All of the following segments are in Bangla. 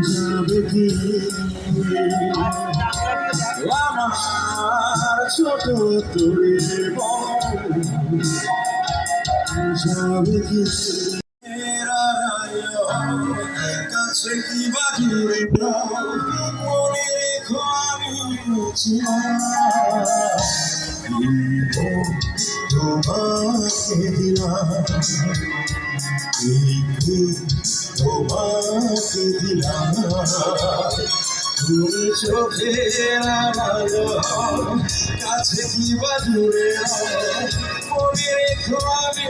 যাবে কি আমার ছোট তোরে যাবে কি কাছে কি বা দূরে মনে রেখো আমি তোমাকে দিলাম তোমাকে দিলাম তুমি চোখে আলো কাছে কি বা দূরে মনে রেখো আমি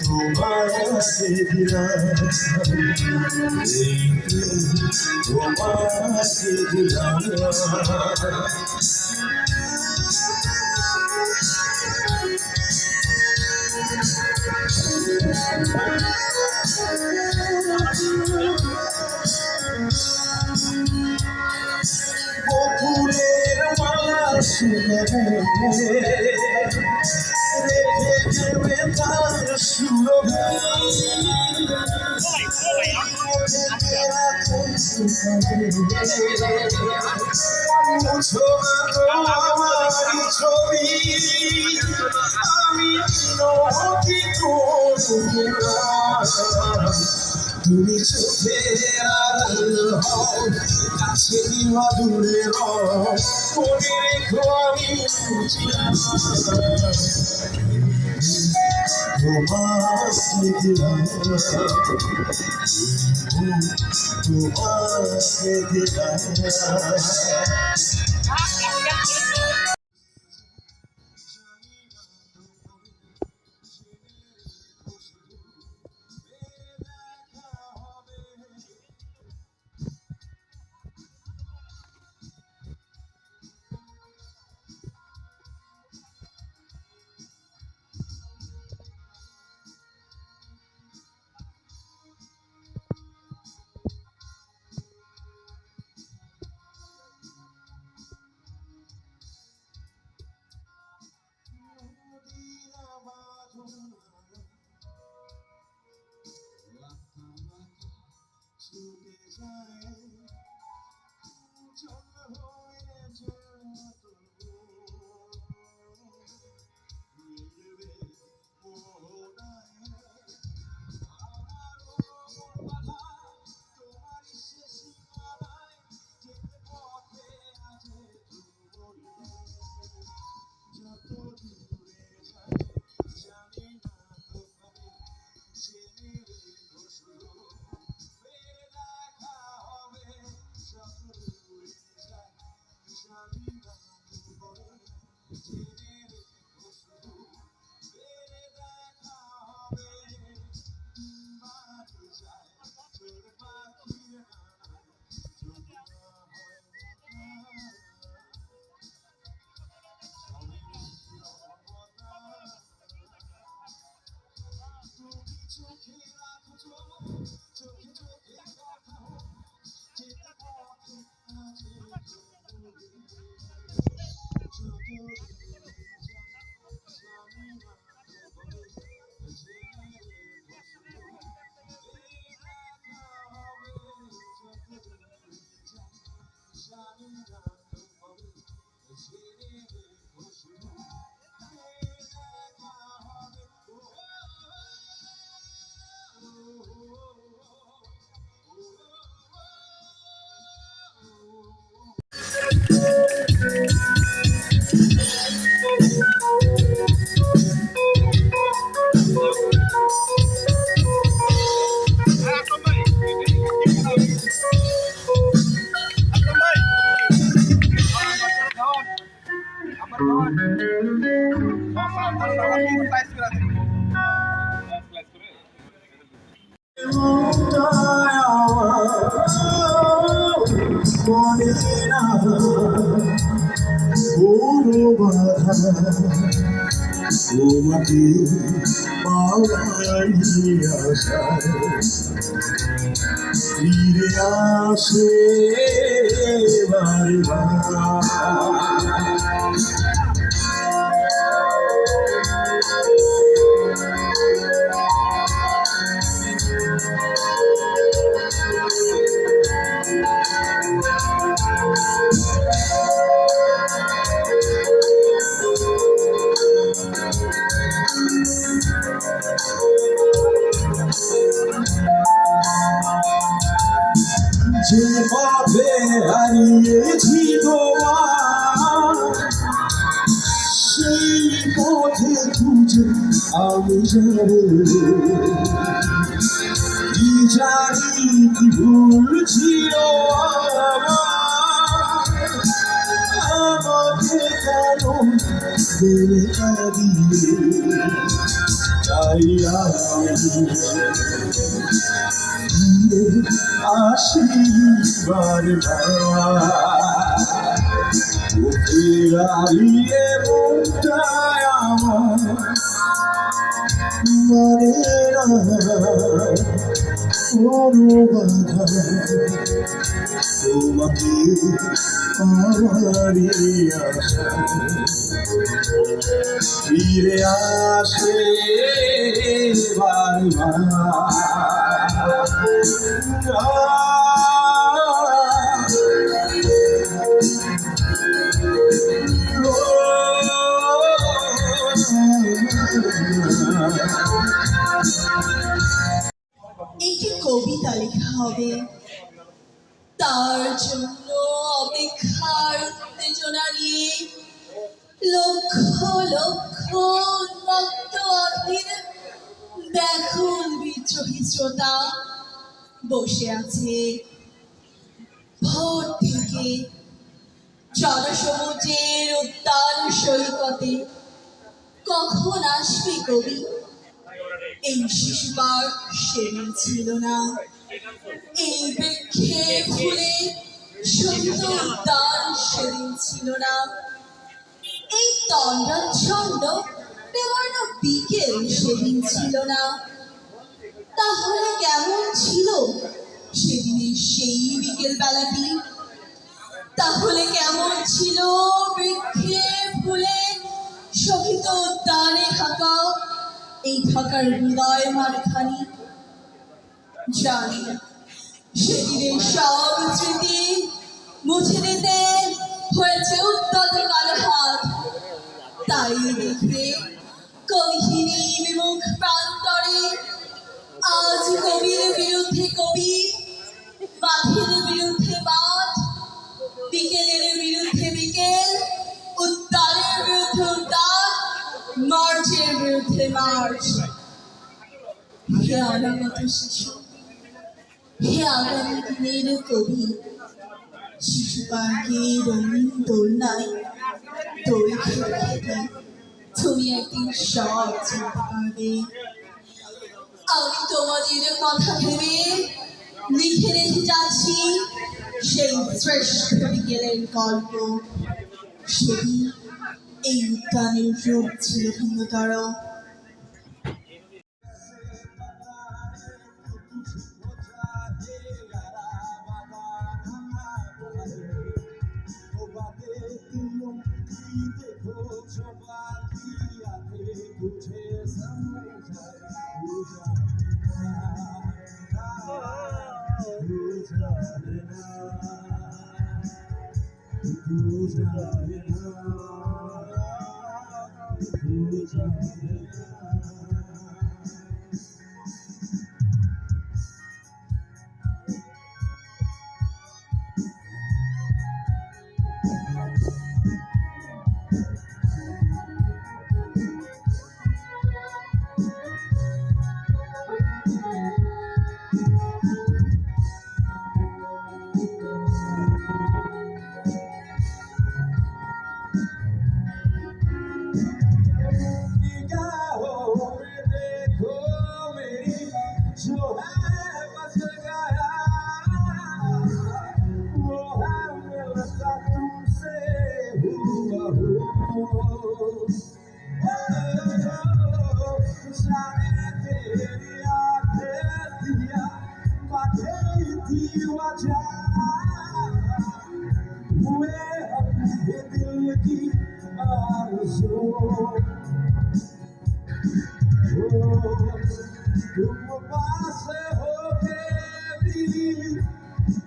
তোমাকে দিলাম তোমাকে দিলাম বকুলের মালা শুনে রেখে দেবে তার সুরভি আমারি ছবি আমি নদী তুমি চোখে কাছে দূরে মনে রেখো আমি তোমাকে দিলাম তোমাকে দিলাম তোমাকে পাওয়ার আশায় ফিরে আসে বারবার আমি যারে কি জানি কি ভুল ছিল আমাকে কেন ফেলে কাঁদিয়ে তাই আমি আসি বারবার বুকের হারিয়ে মনটায় আমার মানে না কোনো বাধা তোমাকে আমারই আশা ফিরে আসে একটি কবিতা লেখা হবে, তার জন্য অপেক্ষার উত্তেজনা নিয়ে লক্ষ লক্ষ উন্মত্ত অধীর ব্যাকুল বিদ্রোহী শ্রোতা বসে আছে ভোর থেকে জনসমুদ্রের উদ্যান সৈকতে। কখন আসবে কবি? এই শিশুবার সেদিন ছিল না, এই বৃক্ষে ফুলে শহীদ উদ্যান সেদিন ছিল না, এই তন্দ্রাচ্ছন্ন বিবর্ণ বিকেল সেদিন ছিল না। তাহলে কেমন ছিল সেদিনের সেই বিকেল বেলাটি? তাহলে কেমন ছিল বৃক্ষে ফুলে শহীদ উদ্যানে থাকা এই ঢাকার হৃদয় মারখানি? জানি সেদিনের সব স্মৃতি মুছে দিতে হয়েছে উদ্যত কালো হাত। তাই দেখে কবিহীনী বিমুখ প্রান্তরে আজ কবির বিরুদ্ধে কবি, বাঁধের বিরুদ্ধে বাঁধ, বিকেলের বিরুদ্ধে বিকেল, উদ্যানের বিরুদ্ধে উদ্যান, মার্চের বিরুদ্ধে মার্চ। হে অনাগত শিশু, হে আগামী দিনের কবি, শিশু পার্কে রঙিন দোলনায় দোল খেতে খেতে তুমি একদিন সব জানতে পারবে। আমি তোমাদের কথা ভেবে লিখে রেখে যাচ্ছি সেই শ্রেষ্ঠ বিকেলের গল্প। সেদিন এই উদ্যানের রূপ ছিল ভিন্নতর।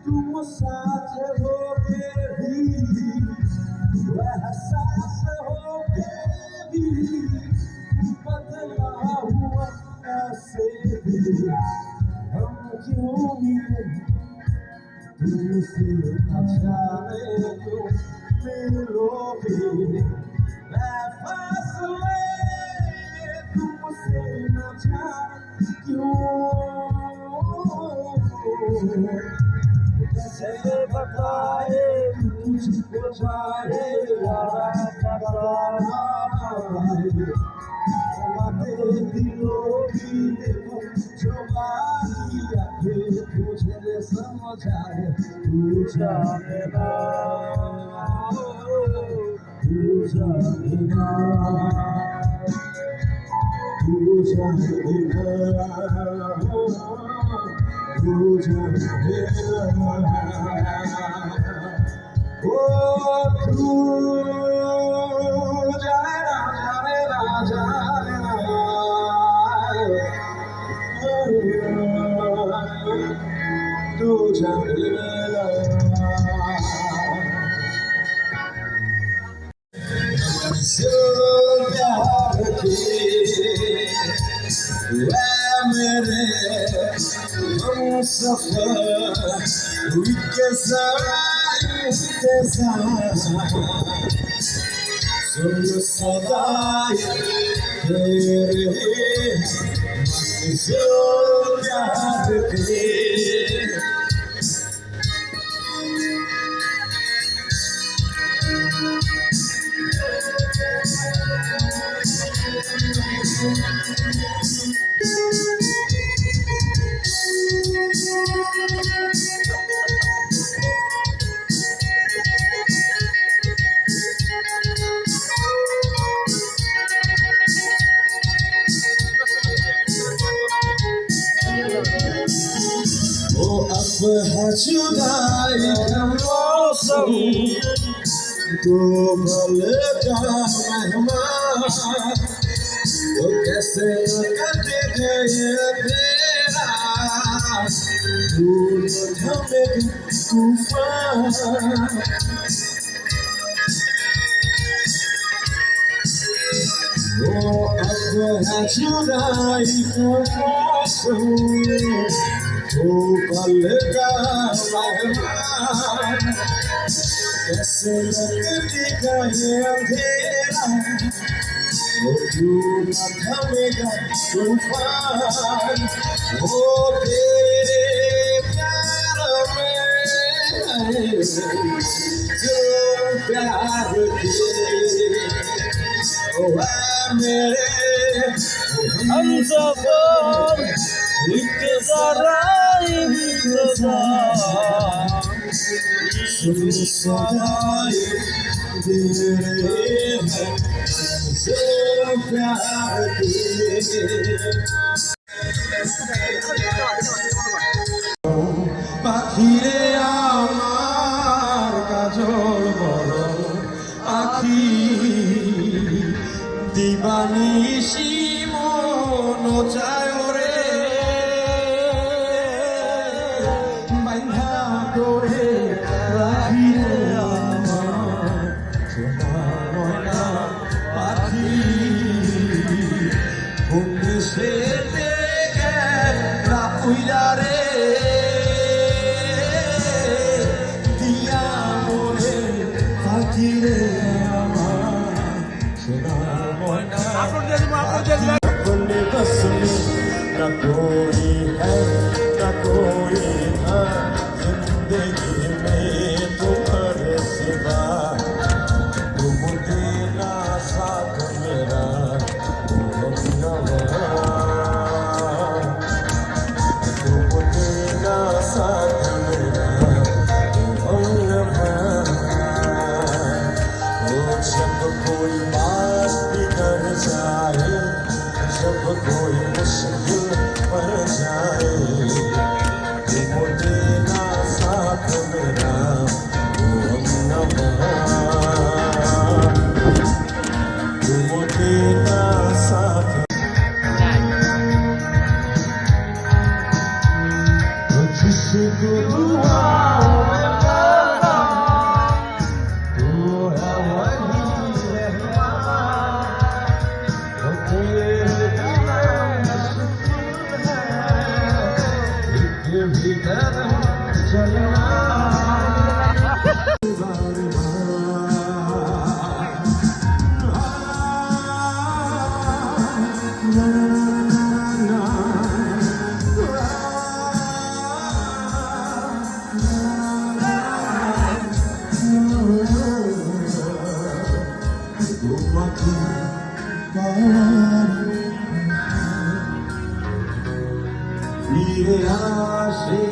तुम साथ होके भी एहसास होके भी बदला हुआ ऐसे भी हम क्यों मिले तुमसे अचानक क्यों मिलोगे मैं फासले तुम कैसे बताए तुझको जाए यारा बातें दिलों की देखो जो बाकी आंखें तुझे समझ आए तू जाने ना तू जाने ना तू जाने ना तू जाने ना ओ तू जाने ना जाने ना जाने ना तू जाने ना जो प्यार की मेरे हम सफर के साथ सुन सदाए तेरे जो प्यार की ओ अब है जुदाई का मौसम तो भल का मेहमान तो कैसे कट गए तेरा धूल थमे तूफान ओ अब है जुदाई का मौसम तो पल का मेहमान कैसे लगती गए अंधेरा वो क्यों न थमेगा तूफान वो तेरे प्यार में जो प्यार किए ओ है मेरे हम सफर एक जरा सुन सदाए तेरे हैं जो प्यार পাখিরে আমার কাজল বড় আখি দিবানিশি মন চায় রে বাইন্ধা করে রাখিরে আমার সোনা ময়না পাখি ঘুমে সেতে গেলা উইরা রে দিয়া বলে পাখিরে আমার সোনা ময়না अपने बस में न कोई है न कोई था जिंदगी में तुम्हारे सिवा तुम देना साथ मेरा तुम देना साथ मेरा जब कोई बात बिगड़ जाए जब कोई मुश्किल पड़ जाए तुम देना साथ मेरा तुम देना साथ जिसको दुआ ফিরে আসে